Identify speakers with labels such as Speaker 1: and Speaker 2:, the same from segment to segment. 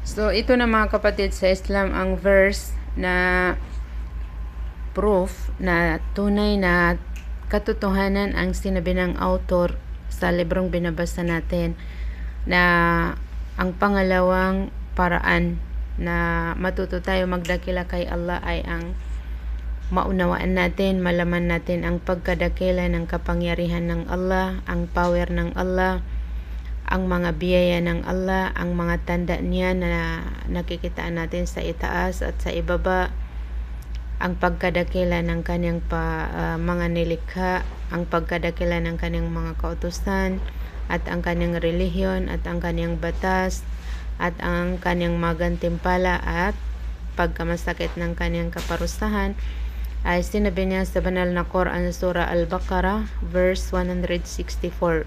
Speaker 1: So, ito na mga kapatid sa Islam ang verse na proof na tunay na katotohanan ang sinabi ng author sa librong binabasa natin, na ang pangalawang paraan na matuto tayo magdakila kay Allah ay ang maunawaan natin, malaman natin ang pagkadakila ng kapangyarihan ng Allah, ang power ng Allah, ang mga biyaya ng Allah, ang mga tanda niya na nakikitaan natin sa itaas at sa ibaba, ang pagkadakila ng kanyang mga nilikha, ang pagkadakila ng kanyang mga kautusan, at ang kanyang relihiyon, at ang kanyang batas, at ang kanyang magantimpala, at pagkamasakit ng kanyang kaparusahan. Ay sinabi niya sa banal na Quran, Surah Al-Baqarah, verse 164.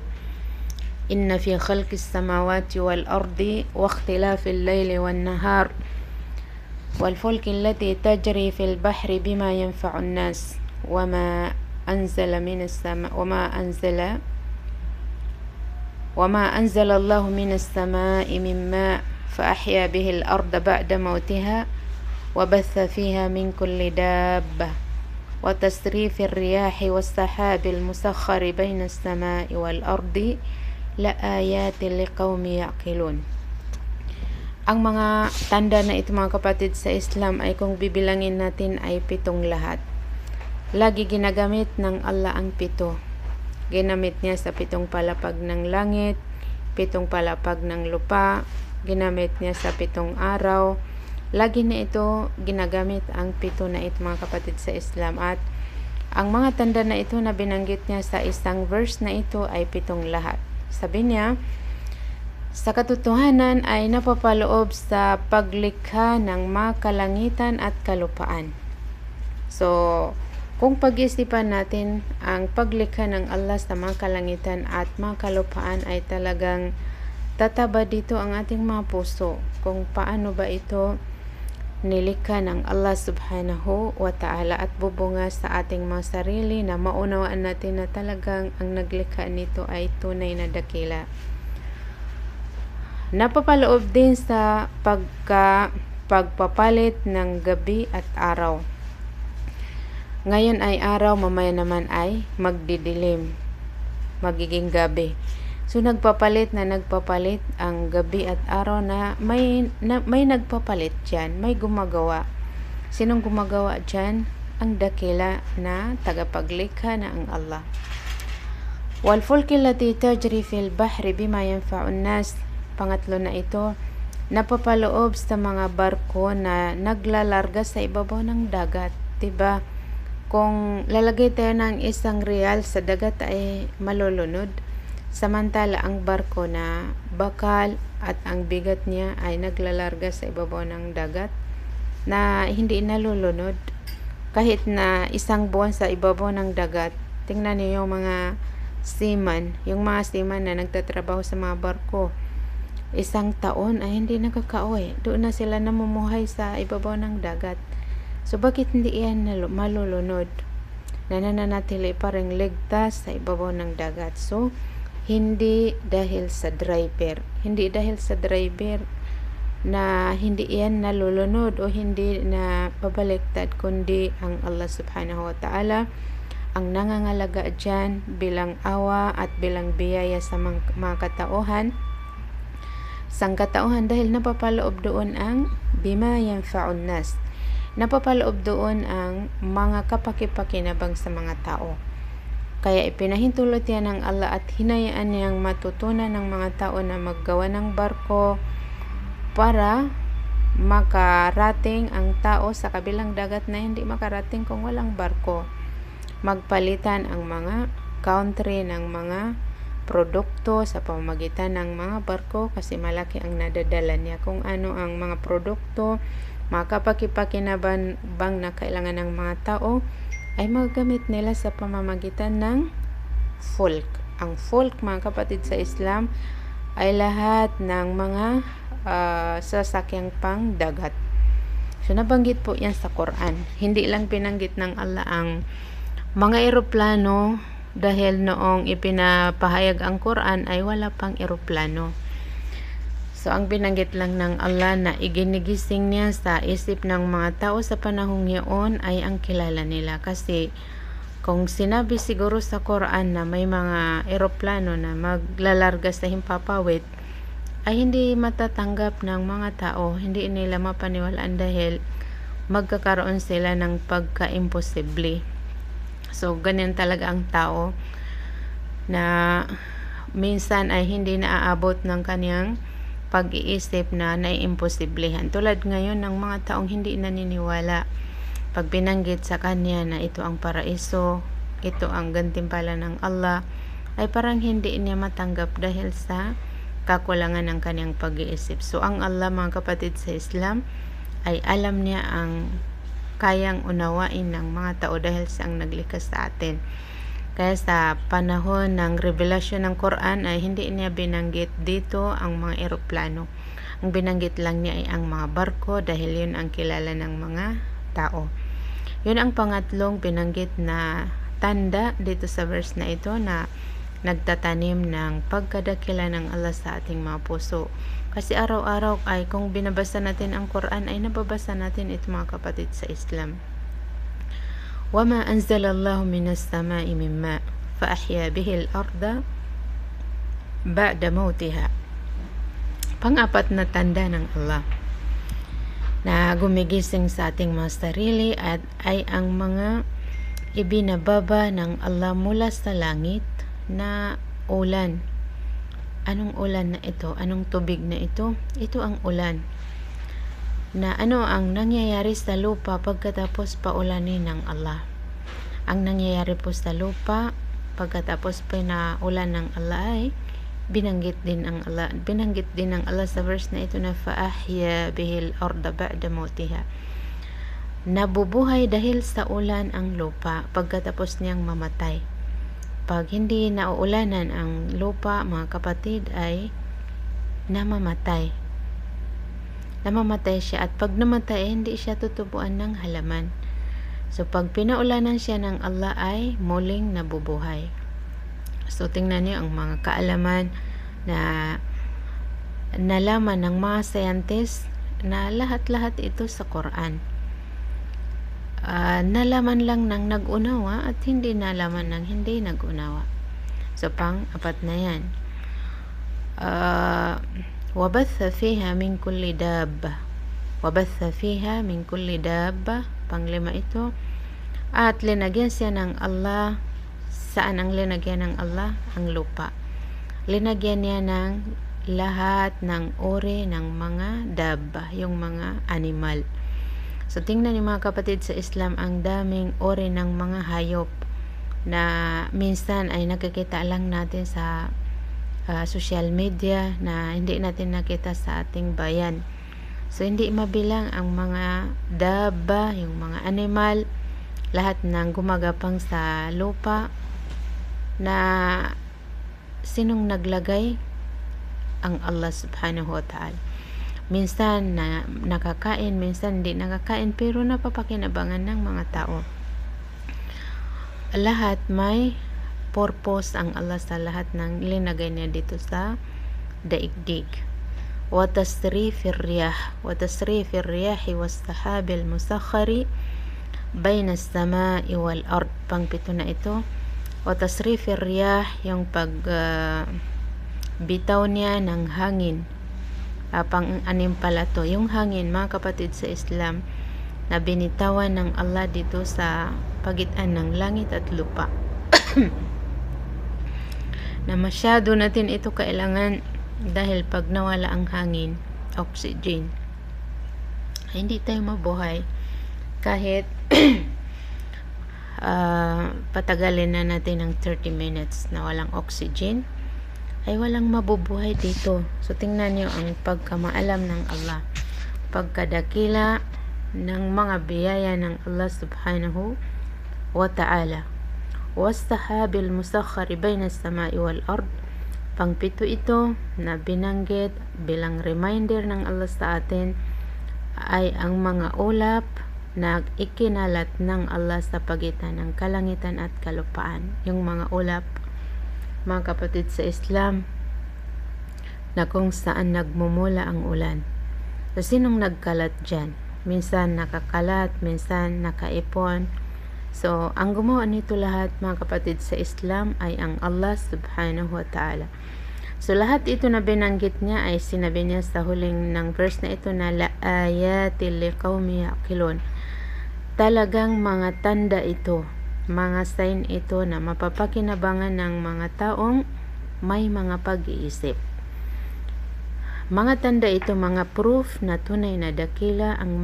Speaker 1: Inna fi khalqis samawati wal ardi wa ikhtilafil layli wan nahar wal fulki allati tajri fil bahri bima yanfa'un nas wama anzala Allahu minas samai min ma' fa ahya bihi al-arda ba'da mawtiha wa batha fiha min kulli dabbah wa tasrifir riyahi was sahabil musakhkhari bainas samai wal ardi la ayatin liqaumi yaqilun. Ang mga tanda na ito mga kapatid sa Islam ay kung bibilangin natin ay 7 lahat. Lagi ginagamit ng Allah ang 7. Ginamit niya sa 7 palapag ng langit, 7 palapag ng lupa, ginamit niya sa 7 araw. Lagi na ito ginagamit ang 7 na ito mga kapatid sa Islam, at ang mga tanda na ito na binanggit niya sa isang verse na ito ay 7 lahat. Sabi niya, sa katotohanan ay napapaloob sa paglikha ng mga kalangitan at kalupaan. So, kung pag-isipan natin ang paglikha ng Allah sa mga kalangitan at mga kalupaan, ay talagang tataba dito ang ating mga puso kung paano ba ito nilikha ng Allah subhanahu wa ta'ala, at bubunga sa ating mga sarili na maunawaan natin na talagang ang naglikha nito ay tunay na dakila. Napapaloob din sa pagpapalit ng gabi at araw. Ngayon ay araw, mamaya naman ay magdidilim, magiging gabi. So nagpapalit ang gabi at araw, na may nagpapalit dyan, may gumagawa. Sinong gumagawa dyan? Ang dakila na tagapaglikha na ang Allah. Wal fulki allati tajri fil bahri bima yanfa'un nas. Pangatlo na ito, napapaloob sa mga barko na naglalarga sa ibabaw ng dagat. Diba? Kung lalagay tayo ng ₱1 sa dagat ay malulunod. Samantala ang barko na bakal at ang bigat niya ay naglalarga sa ibabaw ng dagat na hindi nalulunod. Kahit na 1 buwan sa ibabaw ng dagat, tingnan niyo yung mga seaman na nagtatrabaho sa mga barko. 1 taon ay hindi nakakauwi. Doon na sila namumuhay sa ibabaw ng dagat. So bakit hindi yan malulunod? Nananatili pa ring ligtas sa ibabaw ng dagat. So hindi dahil sa driver na hindi yan nalulunod o hindi na babaliktad, kundi ang Allah subhanahu wa ta'ala ang nangangalaga dyan bilang awa at bilang biyaya sa mga katauhan, sangkatauhan, dahil napapaloob doon ang bima yanfa'un nas. Napapaloob doon ang mga kapakipakinabang sa mga tao. Kaya ipinahintulot yan ng Allah at hinayaan niyang matutunan ng mga tao na maggawa ng barko para makarating ang tao sa kabilang dagat na hindi makarating kung walang barko. Magpalitan ang mga country ng mga produkto sa pamamagitan ng mga barko, kasi malaki ang nadadala niya. Kung ano ang mga produkto, mga kapakipakinabang na kailangan ng mga tao, ay magagamit nila sa pamamagitan ng fulk. Ang fulk mga kapatid sa Islam ay lahat ng mga sasakyang pang dagat. So nabanggit po yan sa Quran. Hindi lang pinanggit ng Allah ang mga eroplano, dahil noong ipinapahayag ang Quran ay wala pang eroplano. So, ang binanggit lang ng Allah na iginigising niya sa isip ng mga tao sa panahong iyon ay ang kilala nila. Kasi, kung sinabi siguro sa Quran na may mga eroplano na maglalarga sa himpapawid, ay hindi matatanggap ng mga tao, hindi nila mapaniwalaan dahil magkakaroon sila ng pagka-imposible. So, ganyan talaga ang tao na minsan ay hindi naaabot ng kanyang pag-iisip na naiimposiblehan. Tulad ngayon ng mga taong hindi naniniwala. Pag binanggit sa kanya na ito ang paraiso, ito ang gantimpala ng Allah, ay parang hindi niya matanggap dahil sa kakulangan ng kanyang pag-iisip. So, ang Allah, mga kapatid sa Islam, ay alam niya ang kayang unawain ng mga tao dahil siyang naglikas sa atin. Kaya sa panahon ng revelasyon ng Quran ay hindi niya binanggit dito ang mga eroplano. Ang binanggit lang niya ay ang mga barko dahil yun ang kilala ng mga tao. Yun ang pangatlong binanggit na tanda dito sa verse na ito na nagtatanim ng pagkadakila ng Allah sa ating mga puso. Kasi araw-araw ay kung binabasa natin ang Quran ay nababasa natin ito, mga kapatid sa Islam. وَمَا أَنزَلَ اللَّهُ مِنَ السَّمَاءِ مِن مَّاءٍ فَأَحْيَا بِهِ الْأَرْضَ بَعْدَ مَوْتِهَا. Pang-apat na tanda ng Allah na gumigising sa ating mga sarili at ay ang mga ibinababa ng Allah mula sa langit na ulan. Anong ulan na ito? Anong tubig na ito? Ito ang ulan. Na ano ang nangyayari sa lupa pagkatapos paulanin ng Allah. Ang nangyayari po sa lupa pagkatapos pinaulan ng Allah ay binanggit din ng Allah sa verse na ito na فَأَحْيَا بِهِ الْأَرْضَ بَعْدَ مَوْتِهَا. Nabubuhay dahil sa ulan ang lupa pagkatapos niyang mamatay. Pag hindi nauulanan ang lupa, mga kapatid, ay namamatay siya, at pag namatay hindi siya tutubuan ng halaman. So pag pinaulanan siya ng Allah ay muling nabubuhay. So tingnan niyo ang mga kaalaman na nalaman ng mga scientists na lahat-lahat ito sa Quran. Nalaman lang ng nag-unawa at hindi nalaman ng hindi nag-unawa. So pang-apat na yan. وَبَثَّ فِيهَا مِنْ كُلِّ دَابَّةٍ. وَبَثَّ فِيهَا مِنْ كُلِّ دَابَّةٍ. Panglima ito. At linagyan siya ng Allah. Saan ang linagyan ng Allah? Ang lupa. Linagyan niya ng lahat ng uri ng mga dabba, yung mga animal. So tingnan niyo, mga kapatid sa Islam, ang daming uri ng mga hayop na minsan ay nakikita lang natin sa social media na hindi natin nakita sa ating bayan. So hindi mabilang ang mga dabba, yung mga animal, lahat ng gumagapang sa lupa na sinong naglagay? Ang Allah subhanahu wa ta'ala. Minsan na nakakain, minsan hindi nakakain, pero napapakinabangan ng mga tao. Lahat may purpose ang Allah sa lahat ng linagay niya dito sa daigdig. وَتَصْرِيفِ الرِّيَاحِ وَالسَّحَابِ الْمُسَخَّرِ بَيْنَ السَّمَاءِ وَالْأَرْضِ. Pang-pito na ito. وَتَصْرِيفِ الرِّيَاحِ, yung bitaw niya ng hangin. Pang-anim pala to, yung hangin, mga kapatid sa Islam, na binitawan ng Allah dito sa pagitan ng langit at lupa. Na masyado natin ito kailangan dahil pag nawala ang hangin, oxygen, hindi tayo mabuhay. Kahit patagalin na natin ng 30 minutes na walang oxygen, ay walang mabubuhay dito. So tingnan niyo ang pagkamaalam ng Allah, pagkadakila ng mga biyaya ng Allah subhanahu wa ta'ala. وَالسَّحَابِ الْمُسَخَّرِ بَيْنَ السَّمَاءِ وَالْأَرْضِ. Pang-pito ito na binanggit bilang reminder ng Allah sa atin ay ang mga ulap na ikinalat ng Allah sa pagitan ng kalangitan at kalupaan. Yung mga ulap, mga kapatid sa Islam, na kung saan nagmumula ang ulan. So, sinong nagkalat dyan? Minsan nakakalat, minsan nakaipon. So, ang gumawa nito lahat mga kapatid sa Islam ay ang Allah subhanahu wa ta'ala. So, lahat ito na binanggit niya ay sinabi niya sa huling ng verse na ito na la ayatil liqaumi yaqilun. Talagang mga tanda ito, mga sign ito na mapapakinabangan ng mga taong may mga pag-iisip. Mga tanda ito, mga proof na tunay na dakila ang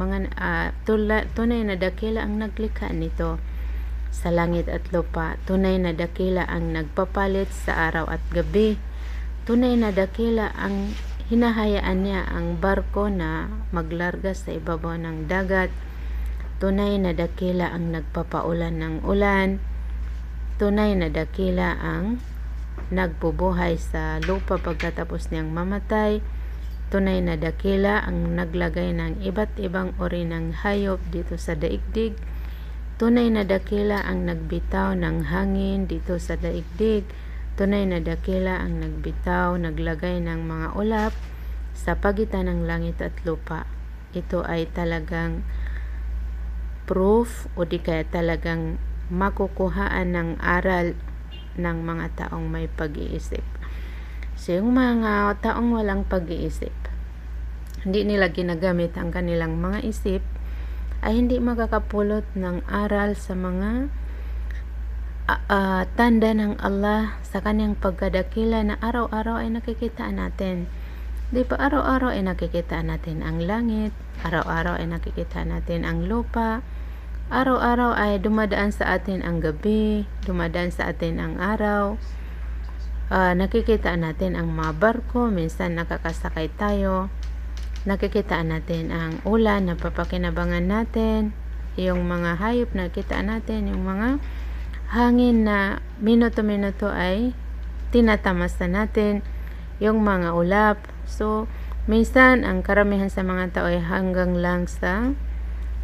Speaker 1: tunay na dakila ang naglikha nito sa langit at lupa. Tunay na dakila ang nagpapalit sa araw at gabi. Tunay na dakila ang hinahayaan niya ang barko na maglarga sa ibabaw ng dagat. Tunay na dakila ang nagpapaulan ng ulan. Tunay na dakila ang nagbubuhay sa lupa pagkatapos niyang mamatay. Tunay na dakila ang naglagay ng iba't ibang uri ng hayop dito sa daigdig. Tunay na dakila ang nagbitaw ng hangin dito sa daigdig. Tunay na dakila ang naglagay ng mga ulap sa pagitan ng langit at lupa. Ito ay talagang proof o di kaya talagang makukuhaan ng aral ng mga taong may pag-iisip. So, yung mga taong walang pag-iisip, hindi nila ginagamit ang kanilang mga isip, ay hindi makakapulot ng aral sa mga tanda ng Allah sa kanyang pagkadakila na araw-araw ay nakikita natin. Di ba araw-araw ay nakikita natin ang langit, araw-araw ay nakikita natin ang lupa, araw-araw ay dumadaan sa atin ang gabi, dumadaan sa atin ang araw. Nakikita natin ang mga barko, minsan nakakasakay tayo. Nakikita natin ang ulan, napapakinabangan natin. Yung mga hayop nakikita natin, yung mga hangin na minuto-minuto ay tinatamasa natin, yung mga ulap. So, minsan ang karamihan sa mga tao ay hanggang lang sa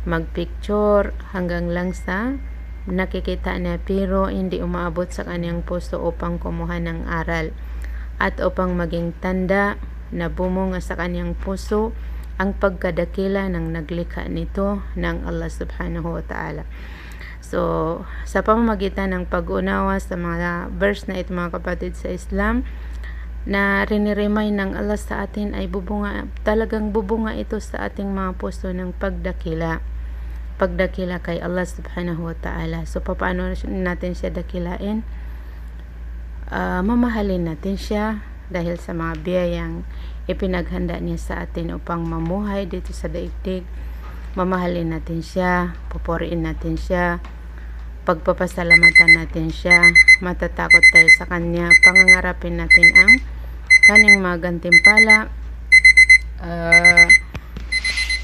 Speaker 1: magpicture, hanggang lang sa nakikita niya pero hindi umaabot sa kanyang puso upang kumuha ng aral at upang maging tanda na bumunga sa kanyang puso ang pagkadakila ng naglikha nito ng Allah subhanahu wa ta'ala. So, sa pamamagitan ng pag-unawa sa mga verse na ito mga kapatid sa Islam na riniremay ng Allah sa atin ay talagang bubunga ito sa ating mga puso ng pagdakila kay Allah subhanahu wa ta'ala. So, paano natin siya dakilain? Mamahalin natin siya dahil sa mga biyayang ipinaghanda niya sa atin upang mamuhay dito sa daigdig. Mamahalin natin siya, pupuriin natin siya, pagpapasalamatan natin siya, matatakot tayo sa kanya, pangangarapin natin ang kanyang mga gantimpala,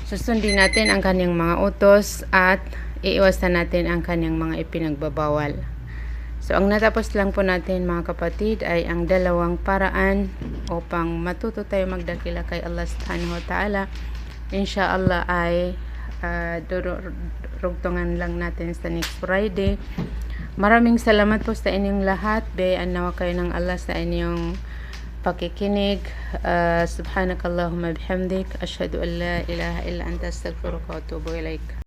Speaker 1: susundin natin ang kanyang mga utos at iiwasan natin ang kanyang mga ipinagbabawal. So, ang natapos lang po natin mga kapatid ay ang dalawang paraan upang matuto tayo magdakila kay Allah subhanahu wa ta'ala. Insyaallah ay rugtungan lang natin sa next Friday. Maraming salamat po sa inyong lahat. Biyayaan nawa kayo ng Allah sa inyong pakikinig. Subhanakallahumma bihamdik, ashhadu an la ilaha illa anta, astaghfiruka wa atubu ilaik.